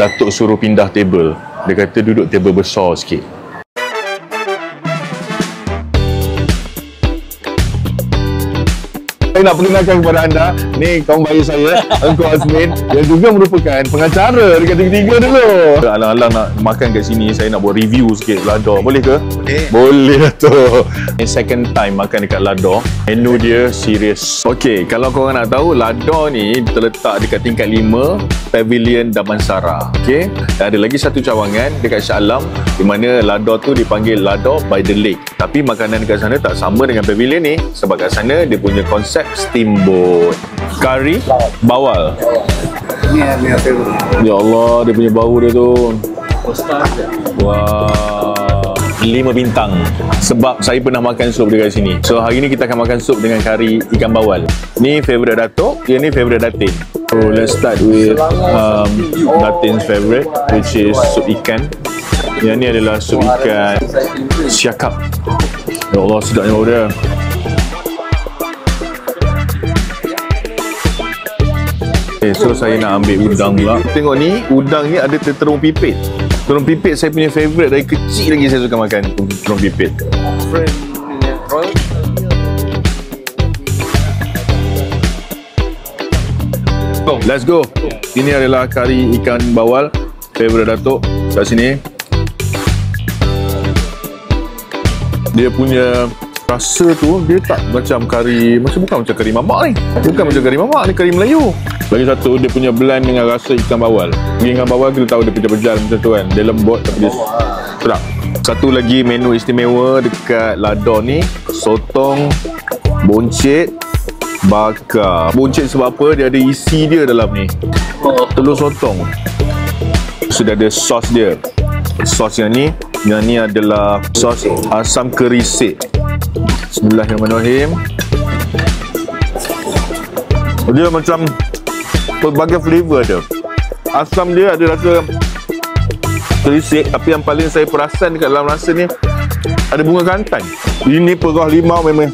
Datuk suruh pindah table. Dia kata duduk table besar sikit. Saya nak perkenalkan kepada anda, ni kawan baik saya, Engkau Azmin, yang juga merupakan pengacara dekat TV3 dulu. Alang-alang nak makan kat sini, saya nak buat review sikit Lador. Boleh ke? Boleh. Boleh tu. Ini second time makan dekat Lador. Menu dia serius. Okey, kalau korang nak tahu, Lador ni terletak dekat tingkat 5 Pavilion Damansara. Okey, ada lagi satu cawangan dekat Shah Alam, di mana Lador tu dipanggil Lador by the Lake. Tapi makanan dekat sana tak sama dengan pavilion ni, sebab kat sana dia punya konsep steamboat. Kari bawal. Ini ya Allah, dia punya bau dia tu. Wah, 5 bintang. Sebab saya pernah makan sup dekat sini. So hari ni kita akan makan sup dengan kari ikan bawal. Ni favourite Datuk, yang ni favourite Datin. So let's start with Datin's favourite, which is sup ikan. Yang ni adalah sup ikan siakap. Ya Allah, sedapnya bau dia. Okay, so saya nak ambil udang pula. Tengok ni, udang ni ada terung pipit. Terung pipit saya punya favourite, dari kecil lagi saya suka makan terung pipit. Let's go. Ini adalah kari ikan bawal favourite Datuk kat sini. Dia punya rasa tu, dia tak macam kari, bukan macam kari mamak ni. Bukan macam kari mamak ni, kari Melayu. Lagi satu, dia punya blend dengan rasa ikan bawal. Ikan bawal kita tahu dia pejal-pejal macam tu kan. Dia lembut tapi dia sedap. Satu lagi menu istimewa dekat Lador ni, sotong boncit bakar. Boncit sebab apa? Dia ada isi dia dalam ni. Telur sotong. Sudah ada sos dia. Sos yang ni adalah sos asam kerisik. Bismillahirrahmanirrahim. Dia macam pelbagai flavor dia. Asam dia ada rasa kerisik, tapi yang paling saya perasan dekat dalam rasa ni ada bunga kantan. Ini perah limau memang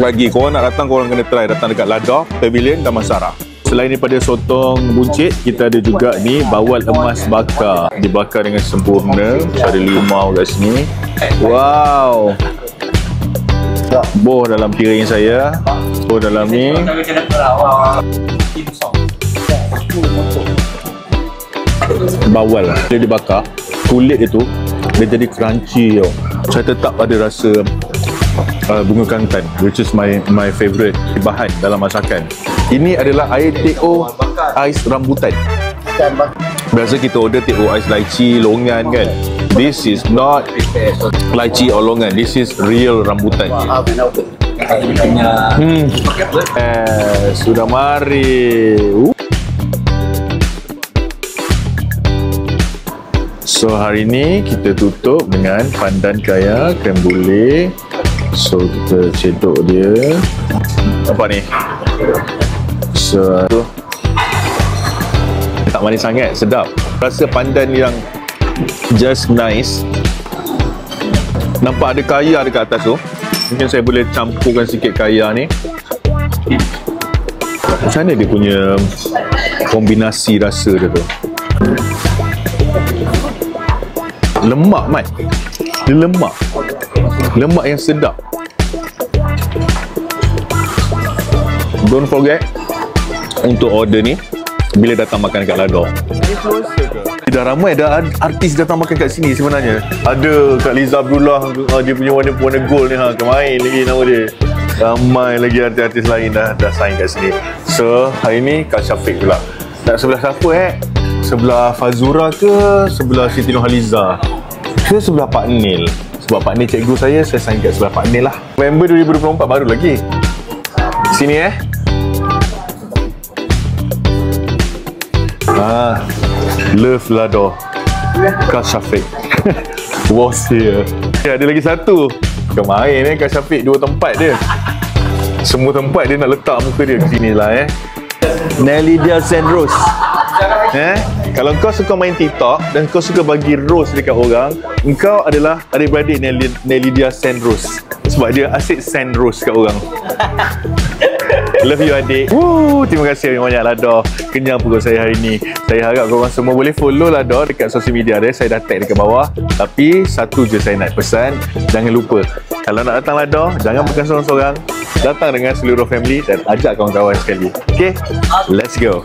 lagi. Korang nak datang, korang kena try datang dekat Lador Pavilion Damansara. Selain daripada sotong buncit, kita ada juga ni bawal emas bakar. Dibakar dengan sempurna. Ada limau kat sini. Wow. Boh dalam piring saya. Boh dalam ni. Bawal dia dibakar, kulit dia tu dia jadi crunchy tau. Saya tetap ada rasa bunga kantan, which is my favourite bahan dalam masakan. Ini adalah air teh-o ais rambutan. Biasa kita order teh-o ais lychee longan kan. This is not lychee or longan, this is real rambutan. Sudah mari. So hari ni kita tutup dengan pandan kaya krem brulee. So kita cedok dia. Apa ni? So tak manis sangat, sedap. Rasa pandan yang just nice. Nampak ada kaya dekat atas tu. Mungkin saya boleh campurkan sikit kaya ni. Macam mana dia punya kombinasi rasa dia tu? Lemak, Mat. Dia lemak. Lemak yang sedap. Don't forget untuk order ni bila datang makan kat Lador. Dah ramai dah artis datang makan kat sini sebenarnya. Ada Kak Liza Abdullah, dia punya warna gold ni, kemain lagi nama dia. Ramai lagi artis-artis lain dah sign kat sini. So hari ni Kak Syafiq pula. Nak sebelah siapa Sebelah Fazura ke sebelah Siti Nurhaliza ke sebelah Pak Nil? Sebab Pak Nil cikgu saya sign kat sebelah Pak Nil lah. November 2024 baru lagi. Sini Love Lador Kak Syafiq was here. Ada lagi satu. Kemarin Kak Syafiq 2 tempat dia. Semua tempat dia nak letak muka dia. Sini lah Nelidia Sandrose. Kalau kau suka main TikTok dan kau suka bagi rose dekat orang, engkau adalah adik-beradik Nelidia Sandrose. Sebab dia asyik send rose kat orang. Love you adik. Terima kasih banyak Lada. Kenyang perut saya hari ni. Saya harap korang semua boleh follow Lada dekat sosial media dia. Saya dah tag dekat bawah. Tapi satu je saya nak pesan, jangan lupa kalau nak datang Lada, jangan bukan seorang-seorang. Datang dengan seluruh family dan ajak kawan-kawan sekali. Okay? Let's go.